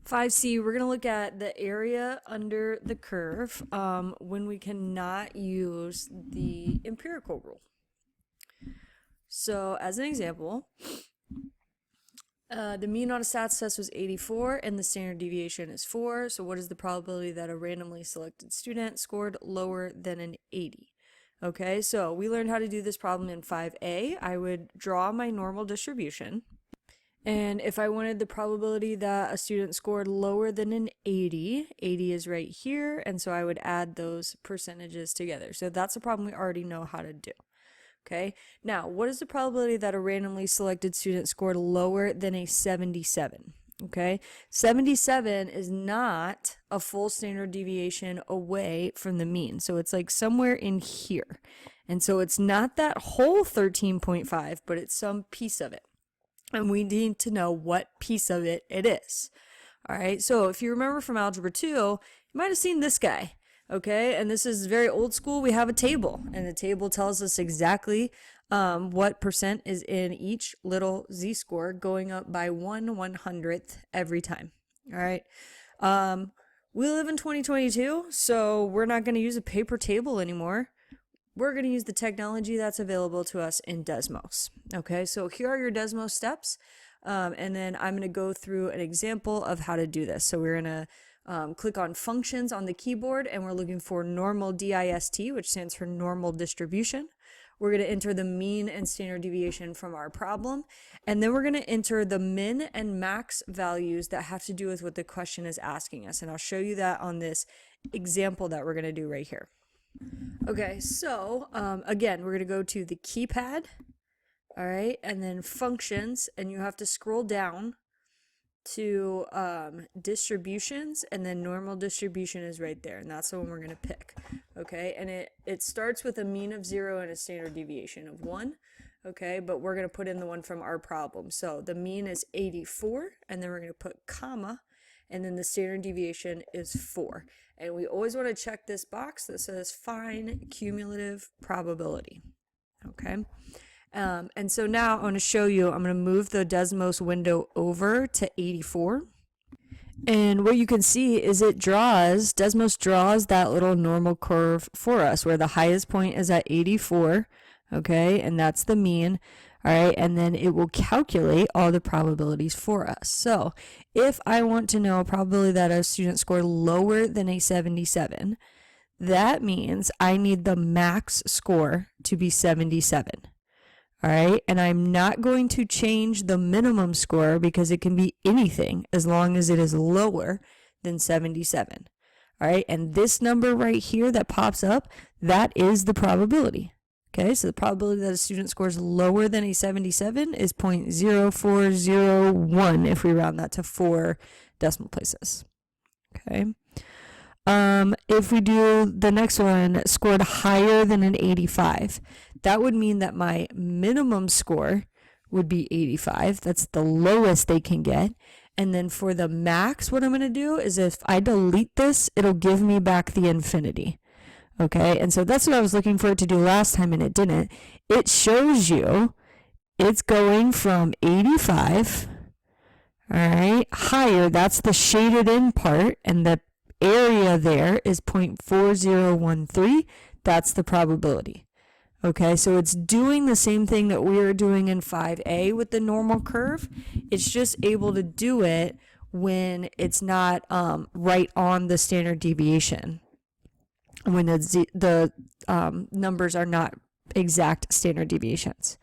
5C, we're going to look at the area under the curve when we cannot use the empirical rule. So as an example, the mean on a stats test was 84 and the standard deviation is 4. So what is the probability that a randomly selected student scored lower than an 80? Okay, so we learned how to do this problem in 5A. I would draw my normal distribution. And if I wanted the probability that a student scored lower than an 80, 80 is right here, and so I would add those percentages together. So that's a problem we already know how to do. Okay, now what is the probability that a randomly selected student scored lower than a 77? Okay, 77 is not a full standard deviation away from the mean, so it's like somewhere in here. And so it's not that whole 13.5, but it's some piece of it. And we need to know what piece of it is. All right, so if you remember from Algebra 2, you might have seen this guy, okay? And this is very old school. We have a table, and the table tells us exactly what percent is in each little z-score going up by 1/100th every time, all right? We live in 2022, so we're not going to use a paper table anymore. We're going to use the technology that's available to us in Desmos. Okay, so here are your Desmos steps, and then I'm going to go through an example of how to do this. So we're going to click on functions on the keyboard, and we're looking for normal DIST, which stands for normal distribution. We're going to enter the mean and standard deviation from our problem, and then we're going to enter the min and max values that have to do with what the question is asking us, and I'll show you that on this example that we're going to do right here. Okay, so again, we're going to go to the keypad, all right, and then functions, and you have to scroll down to distributions, and then normal distribution is right there, and that's the one we're going to pick, okay, and it starts with a mean of 0 and a standard deviation of 1, okay, but we're going to put in the one from our problem. So the mean is 84, and then we're going to put comma, and then the standard deviation is 4. And we always want to check this box that says find cumulative probability. Okay. And so now I want to show you, I'm going to move the Desmos window over to 84. And what you can see is Desmos draws that little normal curve for us where the highest point is at 84. Okay. And that's the mean. All right, and then it will calculate all the probabilities for us. So if I want to know a probability that a student scored lower than a 77, that means I need the max score to be 77. All right, and I'm not going to change the minimum score because it can be anything as long as it is lower than 77. All right, and this number right here that pops up, that is the probability. Okay, so the probability that a student scores lower than a 77 is 0.0401 if we round that to 4 decimal places. Okay. If we do the next one, scored higher than an 85, that would mean that my minimum score would be 85. That's the lowest they can get. And then for the max, what I'm going to do is if I delete this, it'll give me back the infinity. Okay, and so that's what I was looking for it to do last time, and it didn't. It shows you it's going from 85, all right, higher. That's the shaded in part, and the area there is 0.4013. That's the probability. Okay, so it's doing the same thing that we were doing in 5A with the normal curve. It's just able to do it when it's not right on the standard deviation, when the numbers are not exact standard deviations.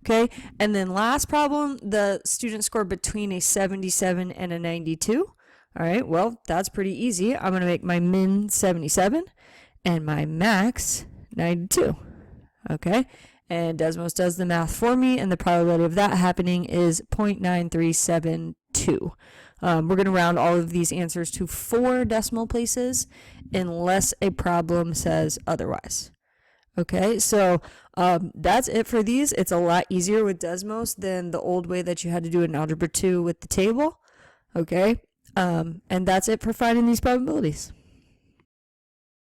Okay, and then last problem, the student scored between a 77 and a 92. All right, well, that's pretty easy. I'm going to make my min 77 and my max 92. Okay, and Desmos does the math for me, and the probability of that happening is 0.9372. We're going to round all of these answers to 4 decimal places unless a problem says otherwise. Okay, so that's it for these. It's a lot easier with Desmos than the old way that you had to do in Algebra 2 with the table. Okay, and that's it for finding these probabilities.